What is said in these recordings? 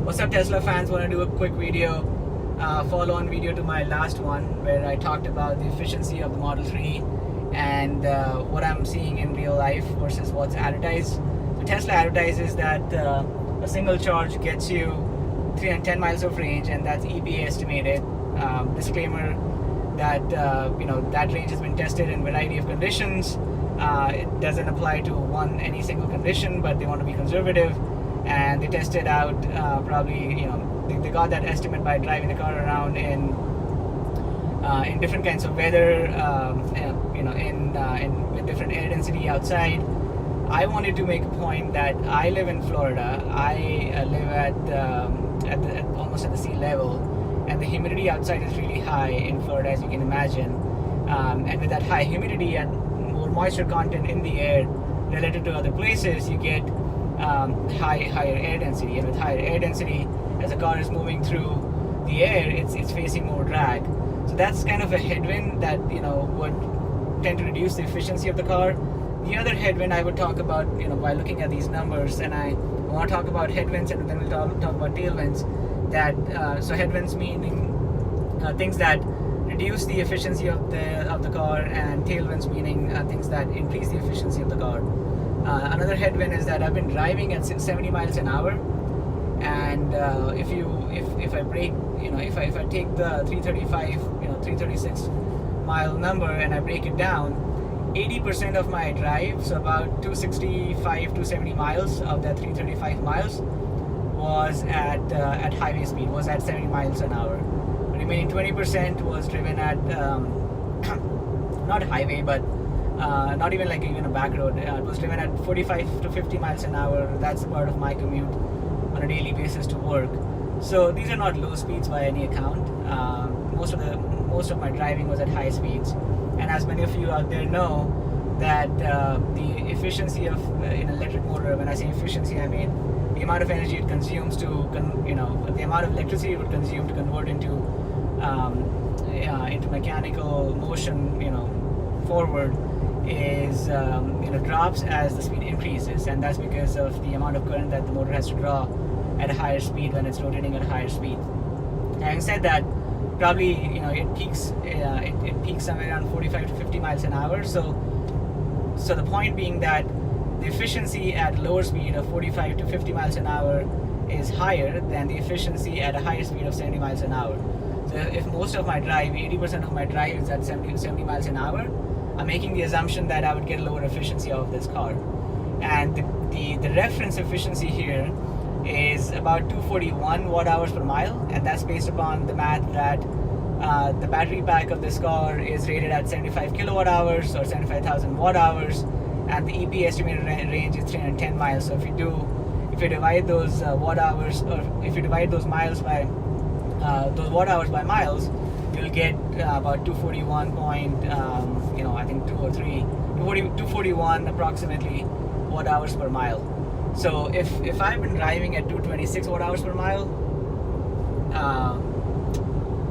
What's up, Tesla fans? Want to do a quick video, follow-on video to my last one, where I talked about the efficiency of the Model 3 and what I'm seeing in real life versus what's advertised. So Tesla advertises that a single charge gets you 310 miles of range, and that's EPA estimated. Disclaimer that that range has been tested in a variety of conditions. It doesn't apply to any single condition, but they want to be conservative. And they tested out they got that estimate by driving the car around in different kinds of weather, with different air density outside. I wanted to make a point that I live in Florida. I live at almost at the sea level, and the humidity outside is really high in Florida, as you can imagine. And with that high humidity and more moisture content in the air relative to other places, you get higher air density, and with higher air density, as the car is moving through the air, it's facing more drag. So that's kind of a headwind that would tend to reduce the efficiency of the car. The other headwind I would talk about, by looking at these numbers, and I want to talk about headwinds, and then we'll talk about tailwinds. So headwinds meaning things that reduce the efficiency of the car, and tailwinds meaning things that increase the efficiency of the car. Another headwind is that I've been driving at 70 miles an hour, and if I break, if I take the 336 mile number and I break it down, 80% of my drive, so about 270 miles of that 335 miles, was at highway speed, was at 70 miles an hour. The remaining 20% was driven at not highway, but not even a back road. It was driven at 45 to 50 miles an hour. That's part of my commute on a daily basis to work. So these are not low speeds by any account. Most of my driving was at high speeds, and as many of you out there know, that the efficiency of an electric motor, when I say efficiency, I mean the amount of energy it consumes the amount of electricity it would consume to convert into mechanical motion, forward, is drops as the speed increases, and that's because of the amount of current that the motor has to draw at a higher speed when it's rotating at a higher speed. Having said that, probably it peaks somewhere around 45 to 50 miles an hour. So the point being that the efficiency at lower speed of 45 to 50 miles an hour is higher than the efficiency at a higher speed of 70 miles an hour. So if most of my drive, 80% of my drive is at 70 miles an hour, I'm making the assumption that I would get lower efficiency of this car. And the reference efficiency here is about 241 watt hours per mile, and that's based upon the math that the battery pack of this car is rated at 75 kilowatt hours, or 75,000 watt hours, and the EPA estimated range is 310 miles. So if you divide those watt hours, or if you divide those miles by those watt hours by miles, you'll get about 241 I think 241 approximately watt hours per mile. So if I've been driving at 226 watt hours per mile,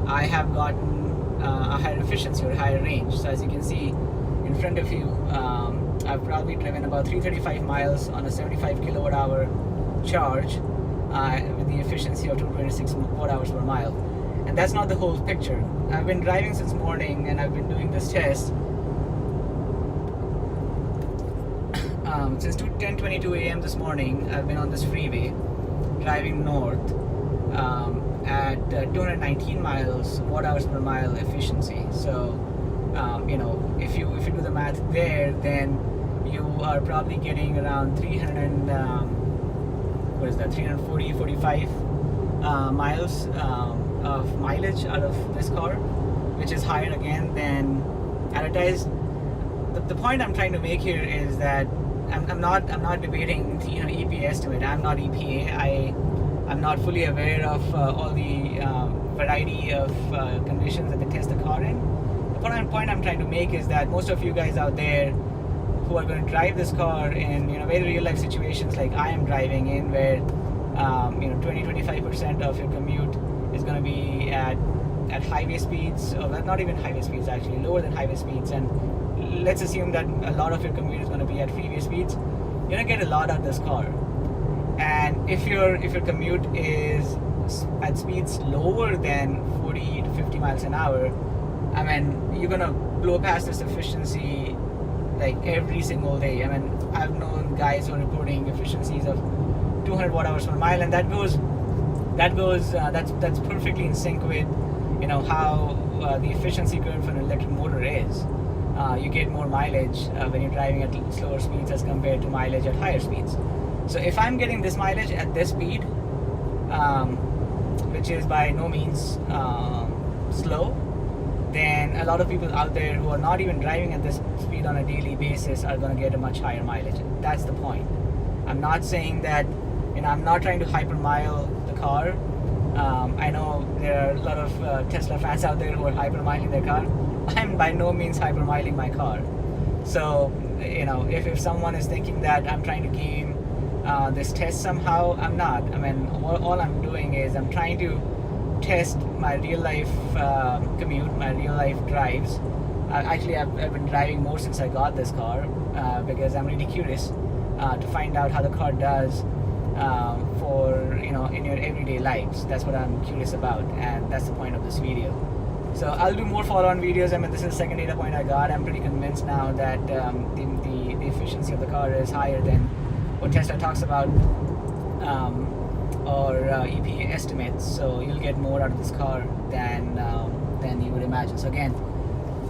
I have gotten a higher efficiency or higher range. So as you can see in front of you, I've probably driven about 335 miles on a 75 kilowatt hour charge with the efficiency of 226 watt hours per mile. And that's not the whole picture. I've been driving since morning, and I've been doing this test since 10:22 a.m. this morning. I've been on this freeway driving north at 219 miles watt hours per mile efficiency. So if you do the math there, then you are probably getting around 340, 45 miles of mileage out of this car, which is higher again than advertised. The point I'm trying to make here is that I'm not debating the EPA estimate. I'm not EPA. I'm not fully aware of all the variety of conditions that they test the car in. The point I'm trying to make is that most of you guys out there who are going to drive this car in very real life situations like I am driving in, where 20-25% of your commute is going to be at highway speeds, or not even highway speeds, actually lower than highway speeds, and let's assume that a lot of your commute is going to be at freeway speeds. You're going to get a lot out of this car. And if your commute is at speeds lower than 40 to 50 miles an hour, I mean, you're gonna blow past this efficiency like every single day. I mean, I've known guys who are reporting efficiencies of 200 watt hours per mile, and that's perfectly in sync with how the efficiency curve for an electric motor is. You get more mileage when you're driving at slower speeds as compared to mileage at higher speeds. So if I'm getting this mileage at this speed, which is by no means slow, then a lot of people out there who are not even driving at this speed on a daily basis are going to get a much higher mileage. That's the point. I'm not saying that, I'm not trying to hypermile the car. I know there are a lot of Tesla fans out there who are hypermiling their car. I'm by no means hypermiling my car. So, if someone is thinking that I'm trying to game this test somehow, I'm not. I mean, all I'm doing is I'm trying to test my real life commute, my real life drives. Actually, I've been driving more since I got this car because I'm really curious to find out how the car does for in your everyday lives. That's what I'm curious about, and that's the point of this video. So I'll do more follow-on videos. I mean, this is the second data point I got. I'm pretty convinced now that the efficiency of the car is higher than what Tesla talks about or EPA estimates. So you'll get more out of this car than you would imagine. So again,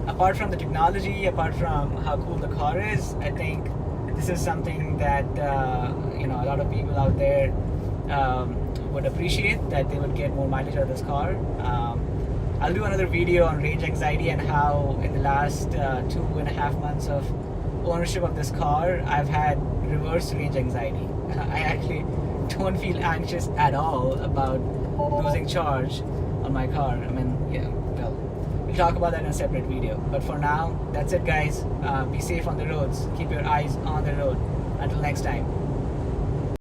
apart from the technology, apart from how cool the car is, I think this is something that a lot of people out there would appreciate, that they would get more mileage out of this car. I'll do another video on range anxiety and how in the last 2.5 months of ownership of this car, I've had reverse range anxiety. I actually don't feel anxious at all about losing charge on my car. I mean, well, we'll talk about that in a separate video. But for now, that's it, guys. Be safe on the roads. Keep your eyes on the road. Until next time.